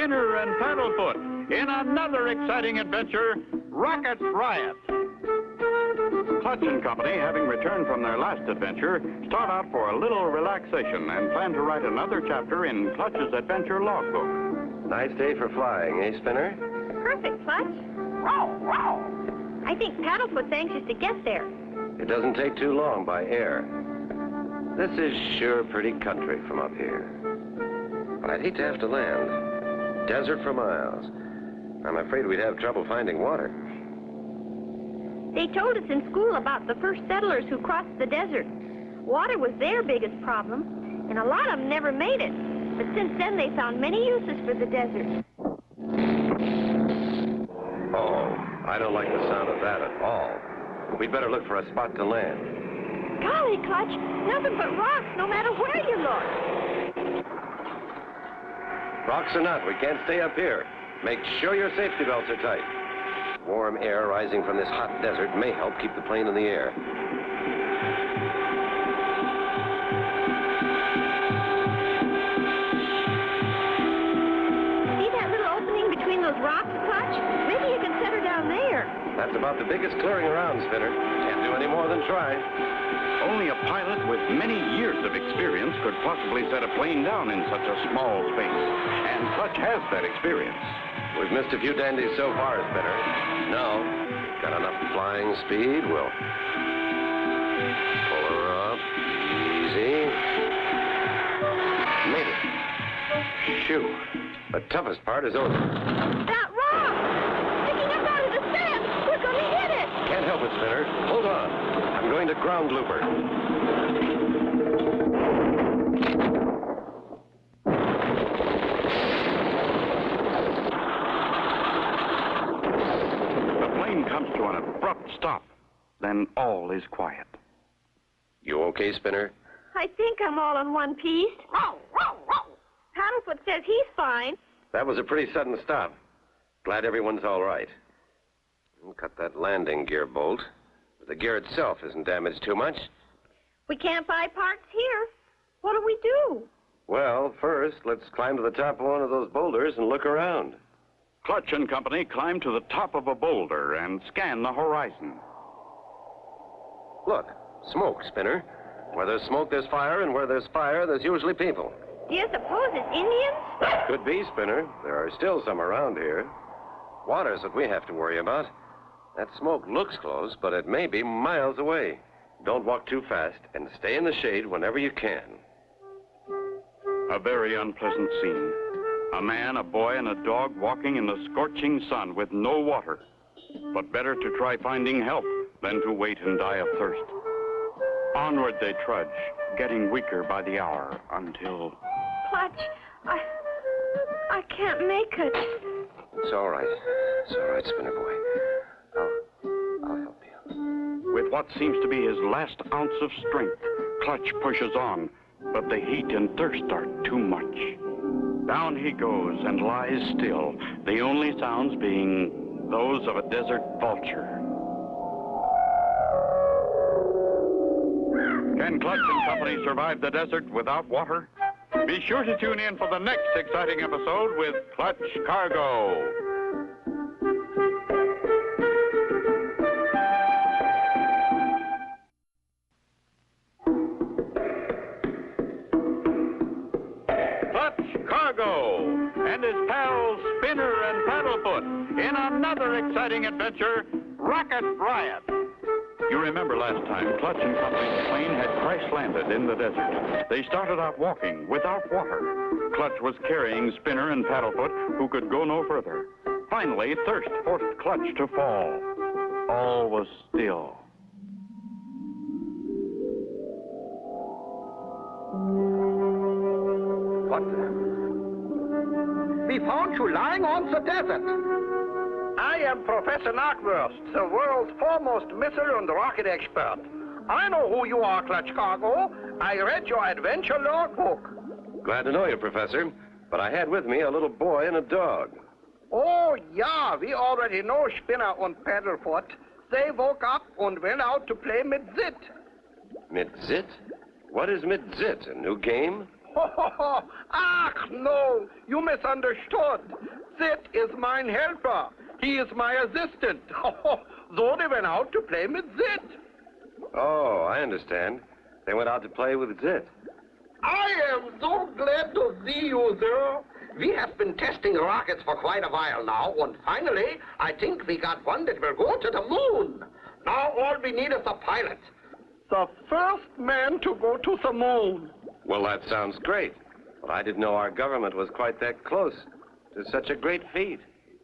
Spinner, and Paddlefoot in another exciting adventure, Riot. Clutch and Company, having returned from their last adventure, start out for a little relaxation and plan to write another chapter in Clutch's adventure logbook. Nice day for flying, eh, Spinner? Perfect, Clutch. I think Paddlefoot's anxious to get there. It doesn't take too long by air. This is sure pretty country from up here. But I'd hate to have to land. Desert for miles. I'm afraid we'd have trouble finding water. They told us in school about the first settlers who crossed the desert. Water was their biggest problem, and a lot of them never made it. But since then, they found many uses for the desert. Oh, I don't like the sound of that at all. We'd better look for a spot to land. Golly, Clutch, nothing but rocks no matter where you look. Rocks or not, we can't stay up here. Make sure your safety belts are tight. Warm air rising from this hot desert may help keep the plane in the air. See that little opening between those rocks, Clutch? Maybe you can set her down there. That's about the biggest clearing around, Spinner. Can't do any more than try. Only a pilot with many years of experience could possibly set a plane down in such a small space. And Clutch has that experience. We've missed a few dandies so far, Spinner. Now, got enough flying speed, we'll pull her up. Easy. Made it. Shoo. The toughest part is over. That rock! Sticking up out of the sand! We're gonna hit it! Can't help it, Spinner. Hold on. I'm going to ground loop her. Comes to an abrupt stop. Then all is quiet. You okay, Spinner? I think I'm all in one piece. Paddlefoot says he's fine. That was a pretty sudden stop. Glad everyone's all right. We'll cut that landing gear bolt. The gear itself isn't damaged too much. We can't buy parts here. What do we do? Well, first, let's climb to the top of one of those boulders and look around. Clutch and Company climb to the top of a boulder and scan the horizon. Look, smoke, Spinner. Where there's smoke, there's fire, and where there's fire, there's usually people. Do you suppose it's Indians? That could be, Spinner. There are still some around here. Water's what we have to worry about. That smoke looks close, but it may be miles away. Don't walk too fast, and stay in the shade whenever you can. A very unpleasant scene. A man, a boy, and a dog walking in the scorching sun with no water. But better to try finding help than to wait and die of thirst. Onward they trudge, getting weaker by the hour until... Clutch, I can't make it. It's all right. It's all right, Spinner boy. I'll help you. With what seems to be his last ounce of strength, Clutch pushes on, but the heat and thirst are too much. Down he goes and lies still, the only sounds being those of a desert vulture. Can Clutch and Company survive the desert without water? Be sure to tune in for the next exciting episode with Clutch Cargo. And his pals Spinner and Paddlefoot in another exciting adventure, Riot. You remember last time, Clutch and Company's plane had crash-landed in the desert. They started out walking without water. Clutch was carrying Spinner and Paddlefoot, who could go no further. Finally, thirst forced Clutch to fall. All was still. We found you lying on the desert. I am Professor Knockwurst, the world's foremost missile and rocket expert. I know who you are, Clutch Cargo. I read your adventure logbook. Glad to know you, Professor. But I had with me a little boy and a dog. Oh, yeah, we already know Spinner and Paddlefoot. They woke up and went out to play Mitzit. Mitzit? What is Mitzit? A new game? Ach, no, you misunderstood. Zit is mine helper. He is my assistant. So they went out to play with Zit. Oh, I understand. They went out to play with Zit. I am so glad to see you, sir. We have been testing rockets for quite a while now, and finally, I think we got one that will go to the moon. Now all we need is a pilot. The first man to go to the moon. Well, that sounds great. But I didn't know our government was quite that close to such a great feat.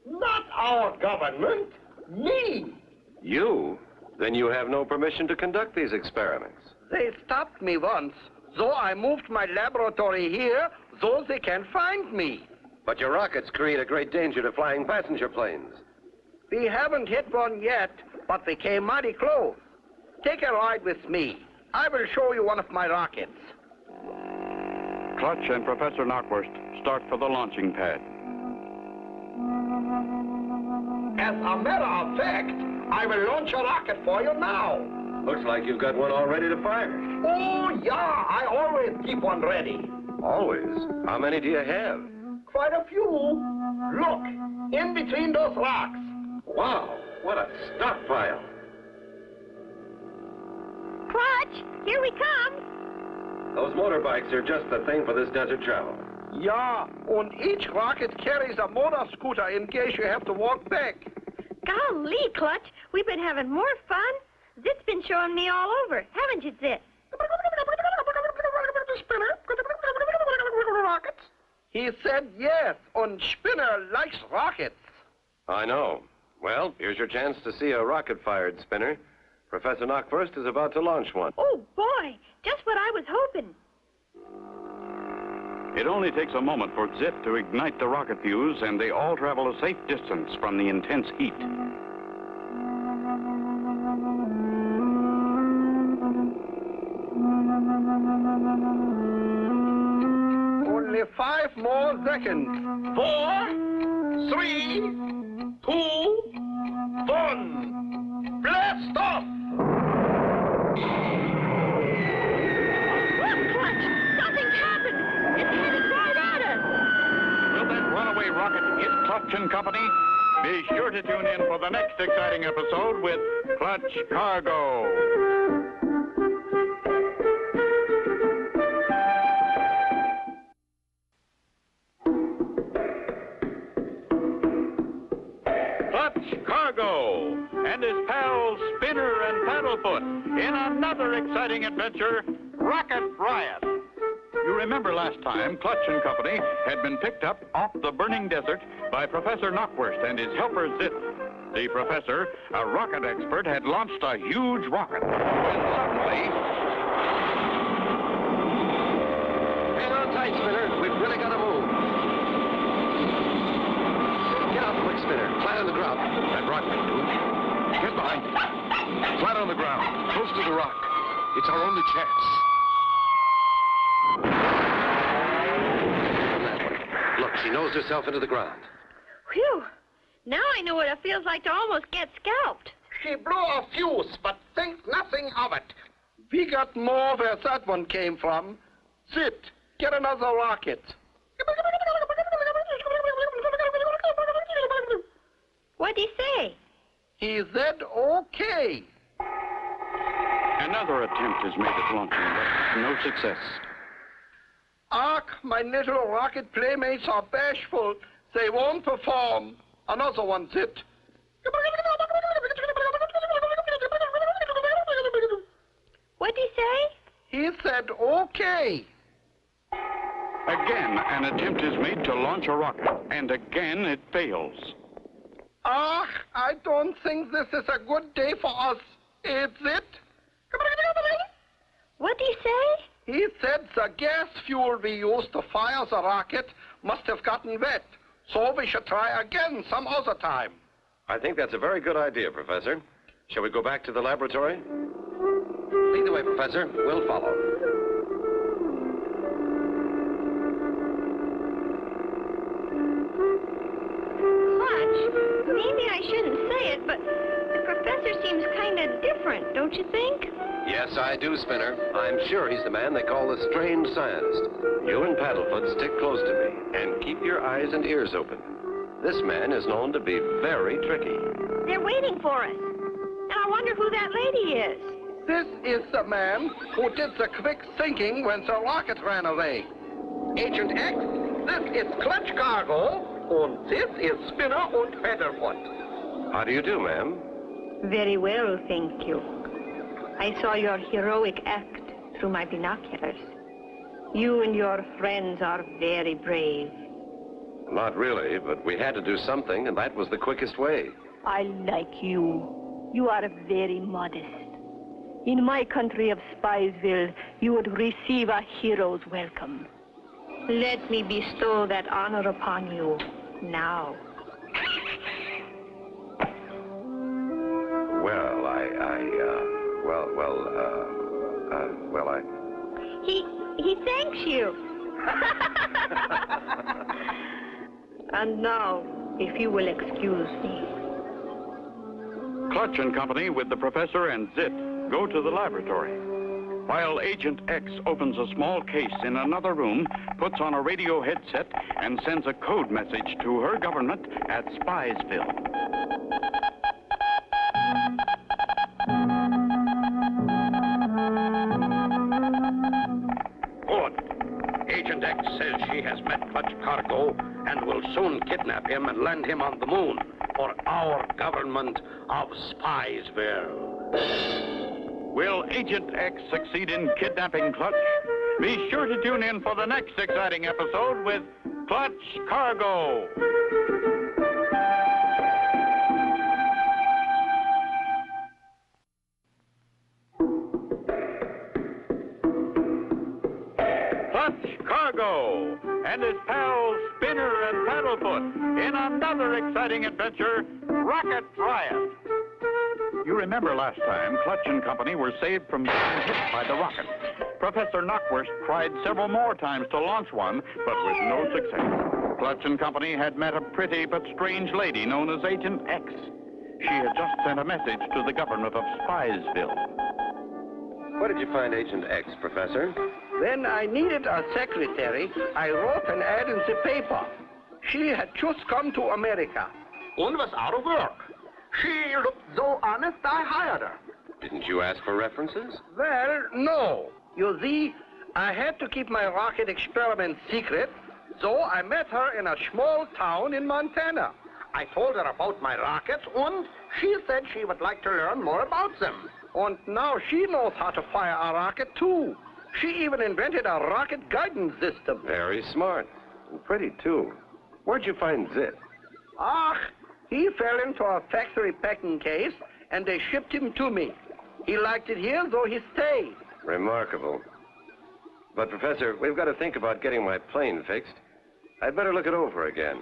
Not our government. Me. You? Then you have no permission to conduct these experiments. They stopped me once, so I moved my laboratory here so they can find me. But your rockets create a great danger to flying passenger planes. We haven't hit one yet, but we came mighty close. Take a ride with me. I will show you one of my rockets. Clutch and Professor Knockwurst start for the launching pad. As a matter of fact, I will launch a rocket for you now. Looks like you've got one all ready to fire. Oh, yeah, I always keep one ready. Always? How many do you have? Quite a few. Look, in between those rocks. Wow, what a stockpile. Clutch, here we come. Those motorbikes are just the thing for this desert travel. Yeah, and each rocket carries a motor scooter in case you have to walk back. Golly, Clutch, we've been having more fun. Zit's been showing me all over, haven't you, Zit? He said yes, and Spinner likes rockets. I know. Well, here's your chance to see a rocket-fired spinner. Professor Knockwurst is about to launch one. Oh, boy, just what I was hoping. It only takes a moment for Zit to ignite the rocket fuse, and they all travel a safe distance from the intense heat. Only 5 more seconds. 4, 3, 2, 1. Blast off! Look, Clutch, something's happened. It's heading right at us. Will that runaway rocket hit Clutch and Company? Be sure to tune in for the next exciting episode with Clutch Cargo. Clutch Cargo and his pals Spinner and Paddlefoot in another exciting adventure, Rocket Riot. You remember last time Clutch and Company had been picked up off the burning desert by Professor Knockwurst and his helper Zit. The professor, a rocket expert, had launched a huge rocket when suddenly... Hang on tight, Spinner. We've really got to move. Get out quick, Spinner. Flat on the ground. That rock will do. Get behind. Flat on the ground. Close to the rock. It's our only chance. Look, she nosed herself into the ground. Whew. Now I know what it feels like to almost get scalped. She blew a fuse, but think nothing of it. We got more where that one came from. Zit, get another rocket. What'd he say? He said okay. Another attempt is made at launching, but no success. Ach, my little rocket playmates are bashful. They won't perform. Another one, Zit. What'd he say? He said okay. Again, an attempt is made to launch a rocket, and again it fails. Ach, I don't think this is a good day for us. Is it? What'd he say? He said the gas fuel we used to fire the rocket must have gotten wet. So we should try again some other time. I think that's a very good idea, Professor. Shall we go back to the laboratory? Lead the way, Professor. We'll follow. Clutch, maybe I shouldn't say it, but the professor seems kind of different, don't you think? Yes, I do, Spinner. I'm sure he's the man they call the strange scientist. You and Paddlefoot stick close to me and keep your eyes and ears open. This man is known to be very tricky. They're waiting for us. And I wonder who that lady is. This is the man who did the quick thinking when the rocket ran away. Agent X, this is Clutch Cargo, and this is Spinner and Paddlefoot. How do you do, ma'am? Very well, thank you. I saw your heroic act through my binoculars. You and your friends are very brave. Not really, but we had to do something, and that was the quickest way. I like you. You are very modest. In my country of Spiesville, you would receive a hero's welcome. Let me bestow that honor upon you now. He thanks you. And now, if you will excuse me. Clutch and Company with the professor and Zit go to the laboratory, while Agent X opens a small case in another room, puts on a radio headset, and sends a code message to her government at Spiesville. Good. Agent X says she has met Clutch Cargo and will soon kidnap him and land him on the moon for our government of Spiesville. Will Agent X succeed in kidnapping Clutch? Be sure to tune in for the next exciting episode with Clutch Cargo. Clutch Cargo and his pals Spinner and Paddlefoot in another exciting adventure, Rocket Riot. You remember last time, Clutch and Company were saved from being hit by the rocket. Professor Knockwurst tried several more times to launch one, but with no success. Clutch and Company had met a pretty but strange lady known as Agent X. She had just sent a message to the government of Spiesville. What did you find Agent X, Professor? When I needed a secretary, I wrote an ad in the paper. She had just come to America and was out of work. She looked so honest, I hired her. Didn't you ask for references? Well, no. You see, I had to keep my rocket experiment secret, so I met her in a small town in Montana. I told her about my rockets, and she said she would like to learn more about them. And now she knows how to fire a rocket, too. She even invented a rocket guidance system. Very smart. And pretty, too. Where'd you find Zit? He fell into a factory packing case, and they shipped him to me. He liked it here, so he stayed. Remarkable. But, Professor, we've got to think about getting my plane fixed. I'd better look it over again.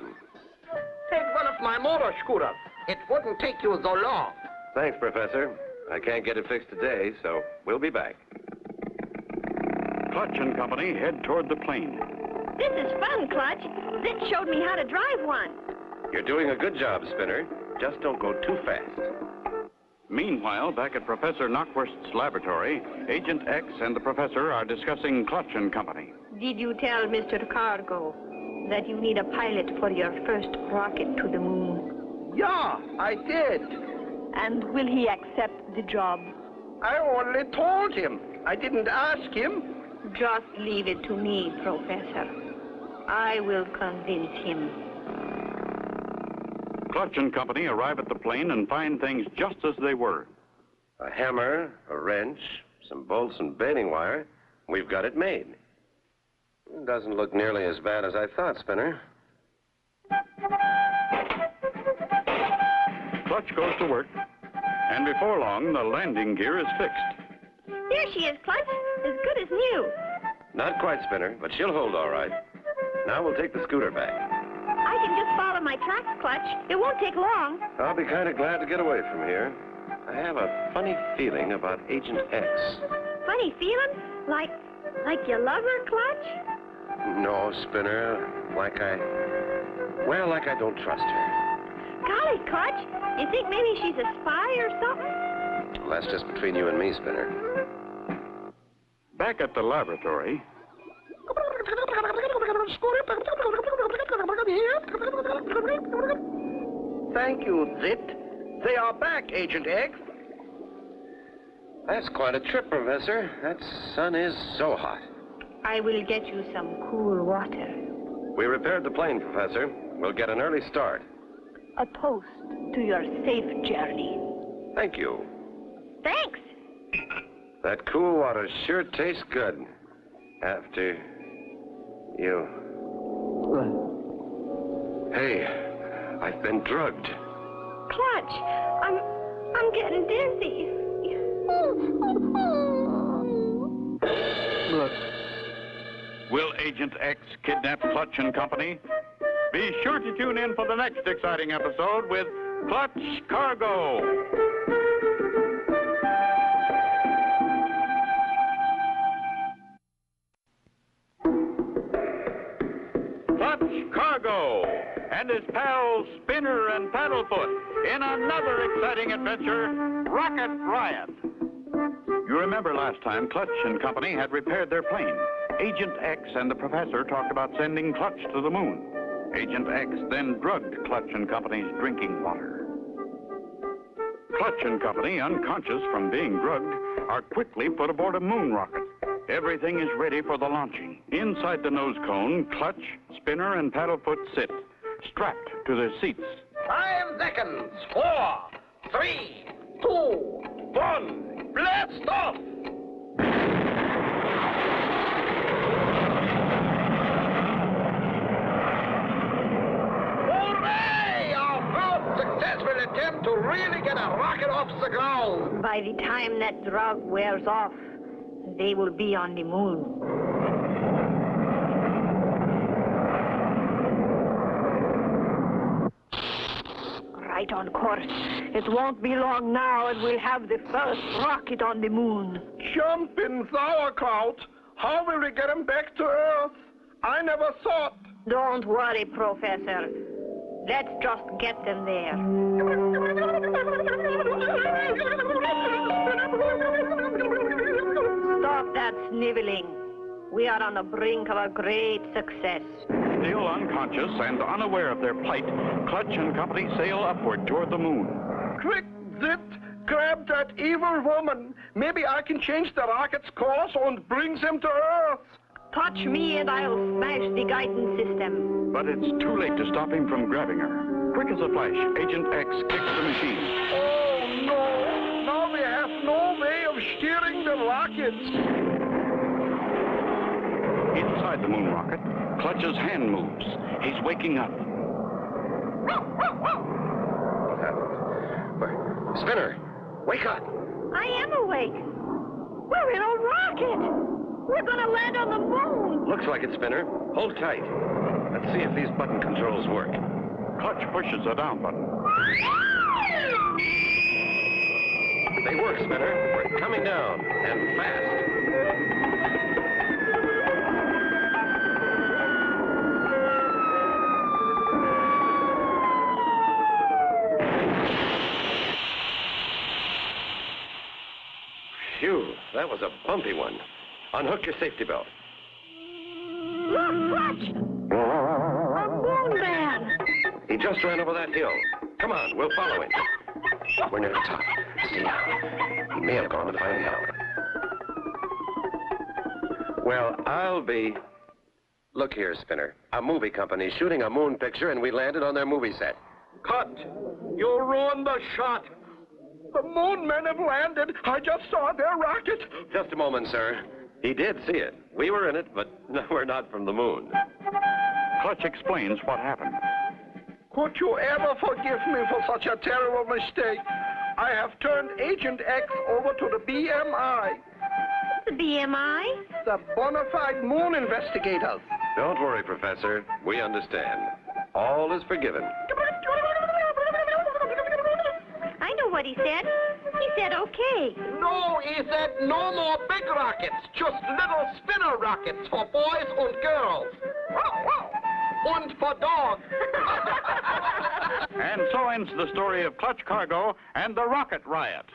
Take one of my motor scooters. It wouldn't take you so long. Thanks, Professor. I can't get it fixed today, so we'll be back. Clutch and Company head toward the plane. This is fun, Clutch. Zit showed me how to drive one. You're doing a good job, Spinner. Just don't go too fast. Meanwhile, back at Professor Knockwurst's laboratory, Agent X and the professor are discussing Clutch and Company. Did you tell Mr. Cargo that you need a pilot for your first rocket to the moon? Yeah, I did. And will he accept the job? I only told him. I didn't ask him. Just leave it to me, Professor. I will convince him. Clutch and Company arrive at the plane and find things just as they were. A hammer, a wrench, some bolts and baling wire. We've got it made. It doesn't look nearly as bad as I thought, Spinner. Clutch goes to work, and before long, the landing gear is fixed. There she is, Clutch. As good as new. Not quite, Spinner, but she'll hold all right. Now we'll take the scooter back. I can just follow my tracks, Clutch. It won't take long. I'll be kind of glad to get away from here. I have a funny feeling about Agent X. Funny feeling? Like you love her, Clutch? No, Spinner. Like I don't trust her. Golly, Clutch. You think maybe she's a spy or something? Well, that's just between you and me, Spinner. Back at the laboratory, Thank you, Zit. They are back, Agent X. That's quite a trip, Professor. That sun is so hot. I will get you some cool water. We repaired the plane, Professor. We'll get an early start. A toast to your safe journey. Thank you. Thanks. That cool water sure tastes good. After you... Hey, I've been drugged. Clutch, I'm getting dizzy. will Agent X kidnap Clutch and Company? Be sure to tune in for the next exciting episode with Clutch Cargo. Clutch Cargo and his pals Spinner and Paddlefoot in another exciting adventure, Rocket Riot. You remember last time Clutch and Company had repaired their plane. Agent X and the professor talked about sending Clutch to the moon. Agent X then drugged Clutch and Company's drinking water. Clutch and Company, unconscious from being drugged, are quickly put aboard a moon rocket. Everything is ready for the launching. Inside the nose cone, Clutch, Spinner, and Paddlefoot sit, strapped to their seats. 5 seconds. 4, 3, 2, 1. Blast off! Hooray! Our first successful attempt to really get a rocket off the ground. By the time that drug wears off, they will be on the moon. Right on course. It won't be long now and we'll have the first rocket on the moon. Jumping sauerkraut. How will we get him back to Earth? I never thought. Don't worry, Professor. Let's just get them there. Stop that sniveling. We are on the brink of a great success. Still unconscious and unaware of their plight, Clutch and Company sail upward toward the moon. Quick, Zit, grab that evil woman. Maybe I can change the rocket's course and bring them to Earth. Touch me and I'll smash the guidance system. But it's too late to stop him from grabbing her. Quick as a flash, Agent X kicks the machine. Oh, no. Now we have no way of steering the rockets. Inside the moon rocket, Clutch's hand moves. He's waking up. What happened? Spinner, wake up. I am awake. We're in a rocket. We're gonna land on the moon. Looks like it, Spinner. Hold tight. Let's see if these button controls work. Clutch pushes the down button. They work, Spinner. We're coming down, and fast. Phew, that was a bumpy one. Unhook your safety belt. Look, Clutch! A moon man! He just ran over that hill. Come on, we'll follow him. We're near the top. Stay down. He may have gone to find help. Well, I'll be... Look here, Spinner. A movie company shooting a moon picture, and we landed on their movie set. Cut. You ruined the shot. The moon men have landed. I just saw their rocket. Just a moment, sir. He did see it. We were in it, but we're not from the moon. Clutch explains what happened. Could you ever forgive me for such a terrible mistake? I have turned Agent X over to the BMI. The BMI? The Bonafide Moon Investigators. Don't worry, Professor. We understand. All is forgiven. I know what he said. He said okay. No, he said no more big rockets, just little spinner rockets for boys and girls. And for dogs. And so ends the story of Clutch Cargo and the Rocket Riot.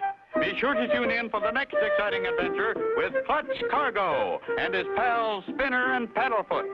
Be sure to tune in for the next exciting adventure with Clutch Cargo and his pals Spinner and Paddlefoot.